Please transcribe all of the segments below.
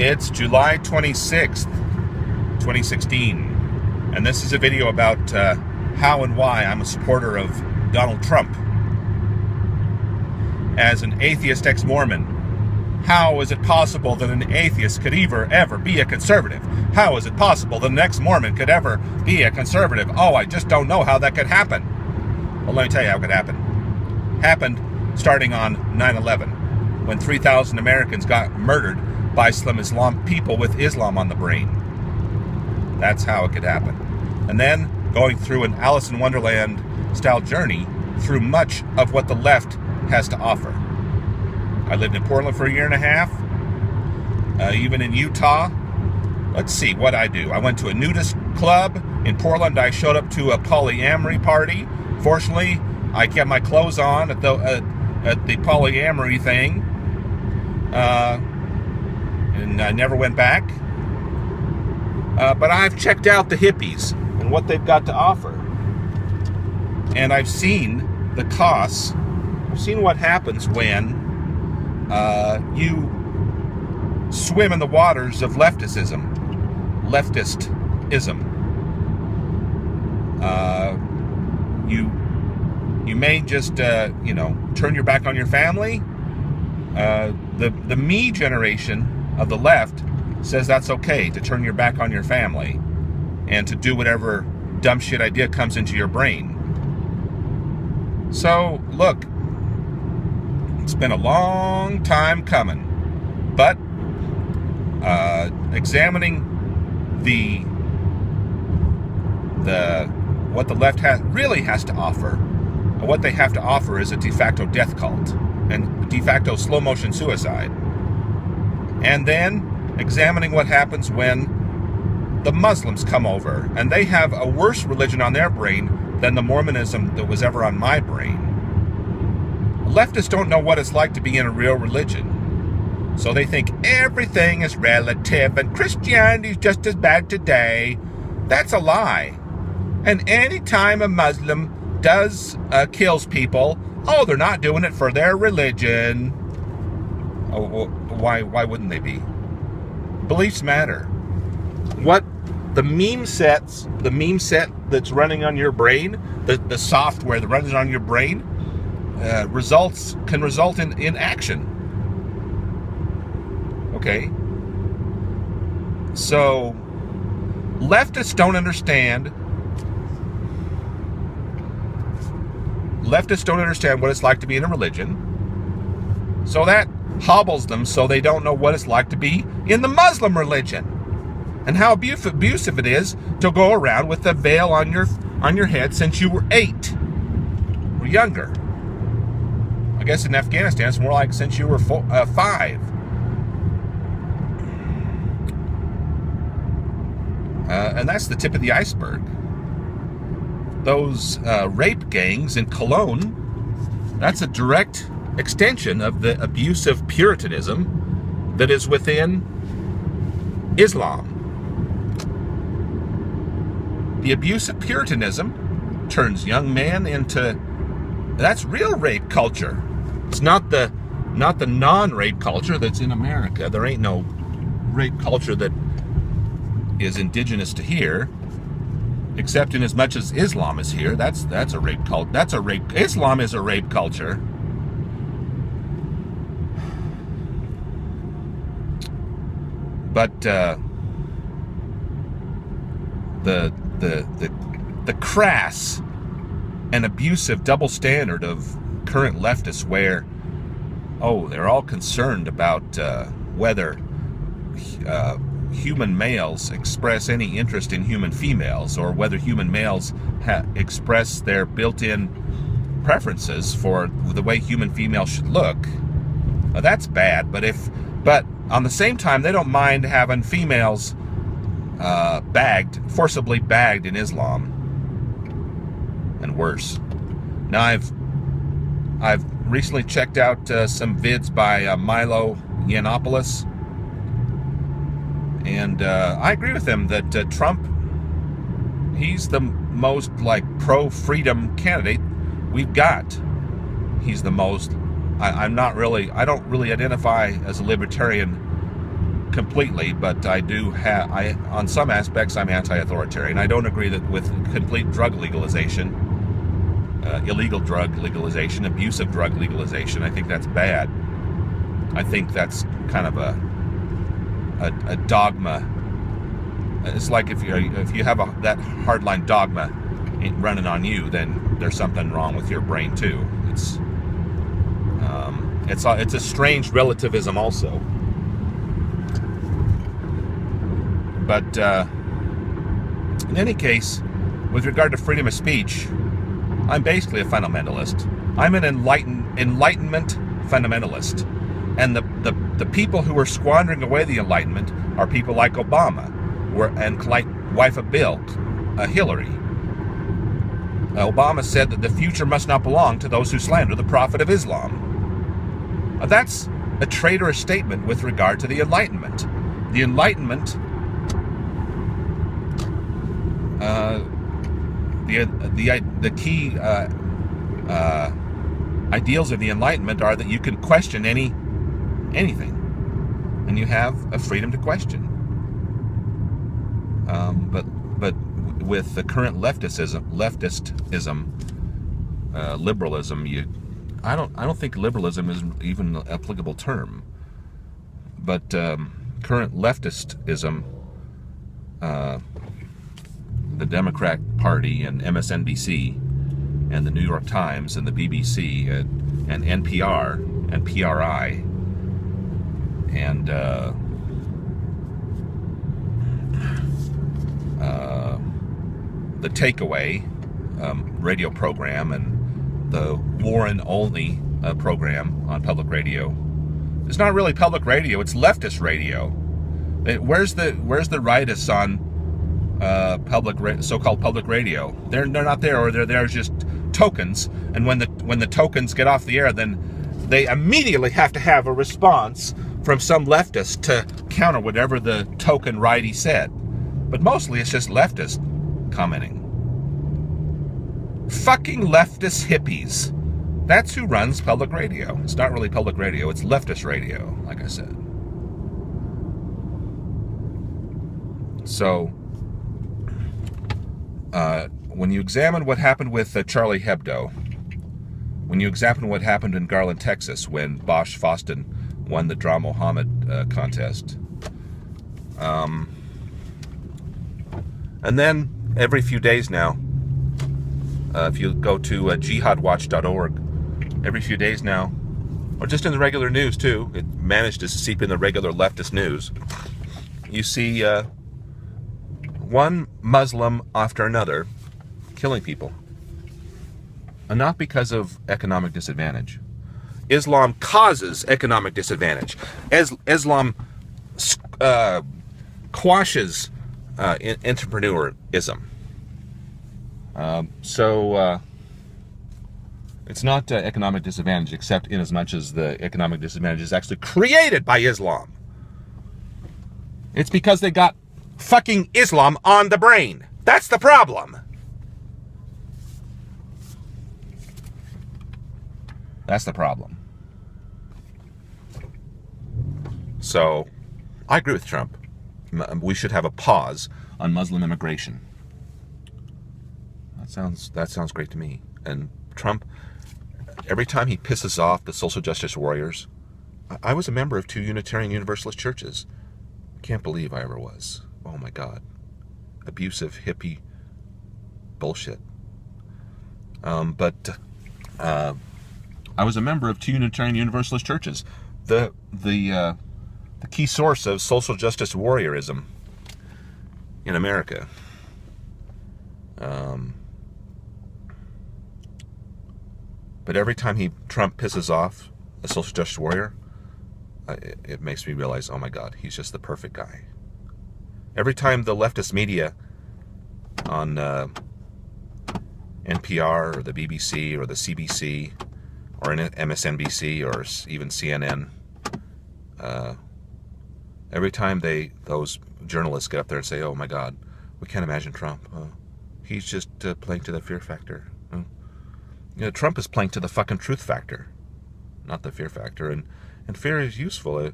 It's July 26th, 2016, and this is a video about how and why I'm a supporter of Donald Trump. As an atheist ex-Mormon, how is it possible that an atheist could ever be a conservative? How is it possible that an ex-Mormon could ever be a conservative? Oh, I just don't know how that could happen. Well, let me tell you how it could happen. Happened starting on 9/11, when 3,000 Americans got murdered by some Islam people with Islam on the brain. That's how it could happen. And then going through an Alice in Wonderland style journey through much of what the left has to offer. I lived in Portland for a year and a half, even in Utah. Let's see what I do. I went to a nudist club in Portland. I showed up to a polyamory party. Fortunately, I kept my clothes on at the polyamory thing, and I never went back. But I've checked out the hippies and what they've got to offer, and I've seen the costs. I've seen what happens when you swim in the waters of leftism. You may just turn your back on your family. The me generation of the left says that's okay to turn your back on your family and to do whatever dumb shit idea comes into your brain. So look, it's been a long time coming, but examining what the left really has to offer. What they have to offer is a de facto death cult and de facto slow motion suicide. And then examining what happens when the Muslims come over and they have a worse religion on their brain than the Mormonism that was ever on my brain. Leftists don't know what it's like to be in a real religion. So they think everything is relative and Christianity is just as bad today. That's a lie. And any time a Muslim kills people, oh, they're not doing it for their religion. Oh, well, why wouldn't they be? Beliefs matter. What the meme set that's running on your brain, the software that runs on your brain, can result in action. Okay? So leftists don't understand what it's like to be in a religion. So that hobbles them, so they don't know what it's like to be in the Muslim religion and how abusive it is to go around with a veil on your head since you were 8 or younger. I guess in Afghanistan it's more like since you were 5. And that's the tip of the iceberg. Those rape gangs in Cologne, that's a direct extension of the abusive Puritanism that is within Islam. The abusive Puritanism turns young men into... That's real rape culture. It's not the non-rape culture that's in America. There ain't no rape culture that is indigenous to here, except in as much as Islam is here. That's a rape cult. Islam is a rape culture. But the crass and abusive double standard of current leftists, where they're all concerned about whether human males express any interest in human females, or whether human males express their built-in preferences for the way human females should look. Now, that's bad, but on the same time, they don't mind having females forcibly bagged in Islam, and worse. Now, I've recently checked out some vids by Milo Yiannopoulos, and I agree with him that Trump, he's the most pro-freedom candidate we've got. He's the most. I don't really identify as a libertarian completely, but I do have, on some aspects, I'm anti-authoritarian. I don't agree with complete drug legalization, illegal drug legalization, abusive drug legalization. I think that's bad. I think that's kind of a dogma. It's like if you have that hardline dogma running on you, then there's something wrong with your brain too. It's a strange relativism also. But in any case, with regard to freedom of speech, I'm basically a fundamentalist. I'm an enlightenment fundamentalist. And the people who are squandering away the Enlightenment are people like Obama, and like wife of Bill, Hillary. Obama said that the future must not belong to those who slander the Prophet of Islam. That's a traitorous statement with regard to the Enlightenment. The Enlightenment, the key ideals of the Enlightenment are that you can question anything, and you have a freedom to question. But with the current leftism, liberalism, I don't think liberalism is even an applicable term. But current leftism, the Democrat Party and MSNBC and the New York Times and the BBC and NPR and PRI and the Takeaway radio program and the Warren Only program on public radio. It's not really public radio, it's leftist radio. Where's the rightists on so-called public radio? They're not there, or they're there as just tokens. And when the tokens get off the air, then they immediately have to have a response from some leftist to counter whatever the token righty said. But mostly it's just leftists commenting. Fucking leftist hippies. That's who runs public radio. It's not really public radio, it's leftist radio, like I said. So, when you examine what happened with Charlie Hebdo, when you examine what happened in Garland, Texas, when Bosch Foston won the Dra Mohammed contest, and then every few days now, if you go to jihadwatch.org, every few days now, or just in the regular news too, it managed to seep in the regular leftist news, you see one Muslim after another killing people. And not because of economic disadvantage. Islam causes economic disadvantage. Islam quashes entrepreneurism. So it's not economic disadvantage, except in as much as the economic disadvantage is actually created by Islam. It's because they got fucking Islam on the brain. That's the problem. That's the problem. So, I agree with Trump. We should have a pause on Muslim immigration. That sounds great to me. And Trump, every time he pisses off the social justice warriors, I was a member of 2 Unitarian Universalist churches. Can't believe I ever was. Oh my God. Abusive, hippie bullshit. But I was a member of 2 Unitarian Universalist churches. The key source of social justice warriorism in America. But every time Trump pisses off a social justice warrior, it makes me realize, oh my God, he's just the perfect guy. Every time the leftist media on NPR or the BBC or the CBC or MSNBC or even CNN, every time those journalists get up there and say, oh my God, we can't imagine Trump. He's just playing to the fear factor. Trump is playing to the fucking truth factor, not the fear factor. And fear is useful.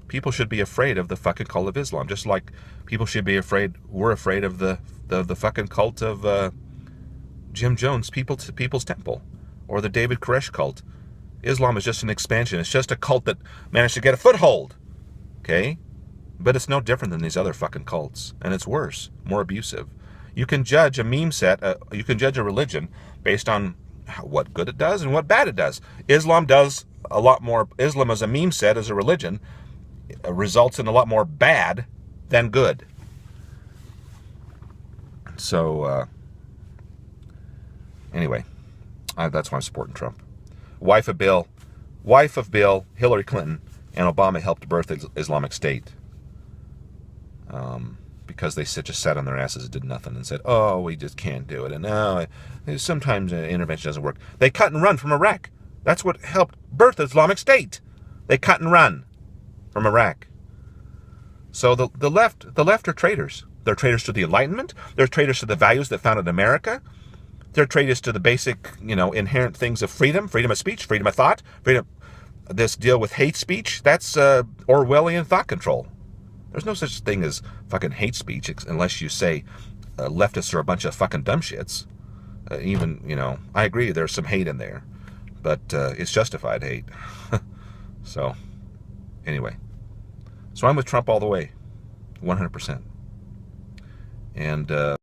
People should be afraid of the fucking cult of Islam, just like people should be afraid. We're afraid of the fucking cult of Jim Jones, People's Temple, or the David Koresh cult. Islam is just an expansion. It's just a cult that managed to get a foothold. Okay, but it's no different than these other fucking cults, and it's worse, more abusive. You can judge a meme set. You can judge a religion based on what good it does and what bad it does. Islam does a lot more. Islam as a meme set, as a religion, results in a lot more bad than good. So, anyway, that's why I'm supporting Trump. Wife of Bill, Hillary Clinton, and Obama helped birth the Islamic State. Because they just sat on their asses and did nothing and said, oh, we just can't do it. And no, sometimes intervention doesn't work. They cut and run from Iraq. That's what helped birth the Islamic State. They cut and run from Iraq. So the left are traitors. They're traitors to the Enlightenment. They're traitors to the values that founded America. They're traitors to the basic, inherent things of freedom of speech, freedom of thought, freedom. This deal with hate speech, that's Orwellian thought control. There's no such thing as fucking hate speech unless you say leftists are a bunch of fucking dumb shits. I agree there's some hate in there, but it's justified hate. So, anyway. So I'm with Trump all the way, 100%. And